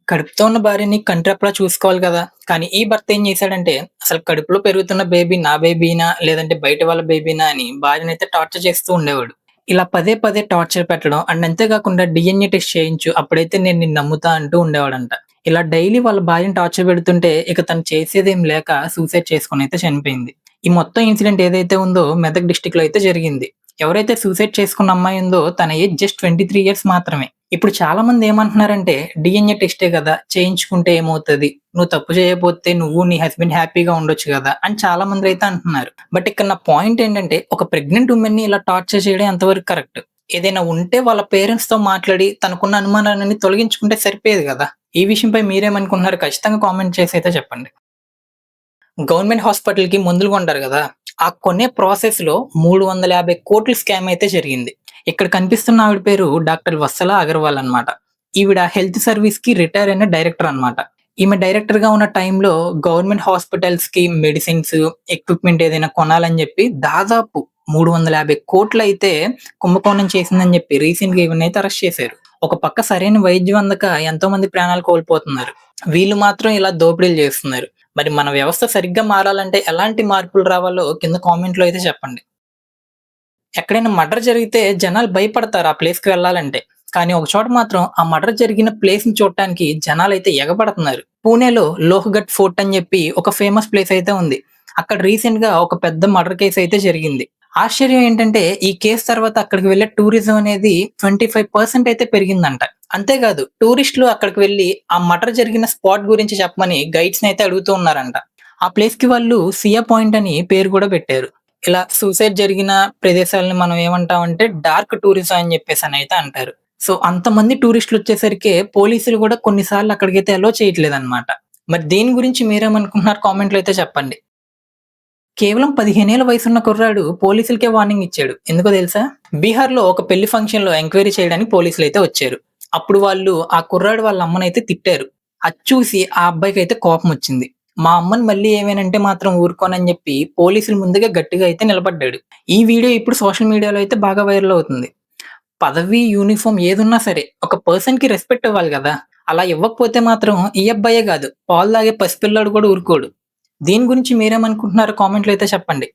కడుపుతో ఉన్న భార్యని కంటిరెప్పలా చూసుకోవాలి కదా! కానీ ఈ భర్త ఏం చేశాడంటే, అసలు కడుపులో పెరుగుతున్న బేబీ నా బేబీనా? లేదంటే బయట వాళ్ళ బేబీనా? అని భార్యనైతే టార్చర్ చేస్తూ ఉండేవాడు. ఇలా పదే పదే టార్చర్ పెట్టడం అండ్ అంతే కాకుండా డీఎన్ఏ టెస్ట్ చేయించు. అప్పుడైతే నేను నిన్ను నమ్ముతా అంటూ ఉండేవాడంట. ఇలా డైలీ వాళ్ళ భార్యని టార్చర్ పెడుతుంటే ఇక తను చేసేదేం లేక సూసైడ్ చేసుకొనైతే చనిపోయింది. ఈ మొత్తం ఇన్సిడెంట్ ఏదైతే ఉందో మెదక్ డిస్ట్రిక్ట్‌లో అయితే జరిగింది. ఎవరైతే సూసైడ్ చేసుకున్న అమ్మాయి ఉందో తన ఏజ్ జస్ట్ 23 ఇయర్స్ మాత్రమే. ఇప్పుడు చాలా మంది ఏమంటున్నారంటే డీఎన్ఏ టెస్టే గదా! చేయించుకుంటే ఏమవుతది? నువ్వు తప్పు చేయకపోతే నువ్వు నీ హస్బెండ్ హ్యాపీగా ఉండొచ్చు గదా! అని చాలా మందైతే అంటున్నారు. బట్ ఇక్కడ నా పాయింట్ ఏంటంటే ఒక ప్రెగ్నెంట్ వుమెన్‌ని ఇలా టార్చర్ చేయడం ఎంతవరకు కరెక్ట్? ఏదైనా ఉంటే వాళ్ళ పేరెంట్స్‌తో మాట్లాడి తనకున్న అనుమానాలన్నీ తొలగించుకుంటే సరిపోయేది గదా! ఈ విషయంపై మీరేమనుకుంటున్నారో ఖచ్చితంగా కామెంట్ చేసైతే చెప్పండి. గవర్నమెంట్ హాస్పిటల్‌కి మందులు కొంటారు గదా! ఆ కొనే ప్రాసెస్‌లో 350,00,00,000 స్కామ్ అయితే జరిగింది. ఇక్కడ కనిపిస్తున్న ఆవిడ పేరు డాక్టర్ వత్సల అగర్వాల్ అన్నమాట. ఈవిడ హెల్త్ సర్వీస్‌కి రిటైర్ అయిన డైరెక్టర్ అన్నమాట. ఈమె డైరెక్టర్‌గా ఉన్న టైంలో గవర్నమెంట్ హాస్పిటల్స్‌కి మెడిసిన్స్, ఎక్విప్‌మెంట్ ఏదైనా కొనాలని జెప్పి దాదాపు 350,00,00,000 అయితే కుంభకోణం చేసిందని జెప్పి రీసెంట్‌గా ఈవిడనైతే అరెస్ట్ చేశారు. ఒక పక్క సరైన వైద్యం అందక ఎంతో మంది ప్రాణాలు కోల్పోతున్నారు. వీళ్ళు మాత్రం ఇలా దోపిడీలు జేస్తున్నారు. మరి మన వ్యవస్థ సరిగ్గా మారాలంటే ఎలాంటి మార్పులు రావాలో కింద కామెంట్‌లో అయితే చెప్పండి. ఎక్కడైనా మర్డర్ జరిగితే జనాలు భయపడతారు ఆ ప్లేస్‌కి వెళ్ళాలంటే. కానీ ఒక చోట మాత్రం ఆ మర్డర్ జరిగిన ప్లేస్‌ని చూడటానికి జనాలైతే ఎగబడుతున్నారు. పూణేలో లోహగఢ్ ఫోర్ట్ అని చెప్పి ఒక ఫేమస్ ప్లేస్ అయితే ఉంది. అక్కడ రీసెంట్‌గా ఒక పెద్ద మర్డర్ కేస్ అయితే జరిగింది. ఆశ్చర్యం ఏంటంటే ఈ కేస్ తర్వాత అక్కడికి వెళ్ళే టూరిజం అనేది 25% అయితే పెరిగిందంట. అంతేకాదు టూరిస్టులు అక్కడికి వెళ్లి ఆ మర్డర్ జరిగిన స్పాట్ గురించి చెప్పమని గైడ్స్‌ని అయితే అడుగుతూ ఉన్నారంట. ఆ ప్లేస్‌కి వాళ్ళు సియా పాయింట్ అని పేరు కూడా పెట్టారు. ఇలా సూసైడ్ జరిగిన ప్రదేశాలను మనం ఏమంటామంటే డార్క్ టూరిజం అని చెప్పేసనైతే అంటారు. సో, అంతమంది టూరిస్టులొచ్చేసరికే పోలీసులు గూడా కొన్ని సార్లు అక్కడికైతే అలో చేయట్లేదనమాట. మరి దీని గురించి మీరేమనుకుంటున్నారు కామెంట్‌లో అయితే చెప్పండి. కేవలం 15 ఏళ్ల వయసున్న కుర్రాడు పోలీసులకే వార్నింగ్ ఇచ్చాడు. ఎందుకో తెలుసా? బీహార్‌లో ఒక పెళ్లి ఫంక్షన్‌లో ఎంక్వైరీ చేయడానికి పోలీసులైతే వచ్చారు. అప్పుడు వాళ్ళు ఆ కుర్రాడు వాళ్ళ అమ్మనైతే తిట్టారు. అది చూసి ఆ అబ్బాయికైతే కోపమొచ్చింది. మా అమ్మని మళ్ళీ ఏమైనంటే మాత్రం ఊరుకోనని జెప్పి పోలీసుల ముందుగా గట్టిగా అయితే నిలబడ్డాడు. ఈ వీడియో ఇప్పుడు సోషల్ మీడియాలో అయితే బాగా వైరల్ అవుతుంది. పదవి, యూనిఫార్మ్ ఏదున్నా సరే ఒక పర్సన్‌కి రెస్పెక్ట్ ఇవ్వాలి గదా! అలా ఇవ్వకపోతే మాత్రం ఈ అబ్బాయే గాదు పాలు తాగే పసిపిల్లాడు కూడా ఊరుకోడు. దీని గురించి మీరేమనుకుంటున్నారో కామెంట్‌లో అయితే చెప్పండి.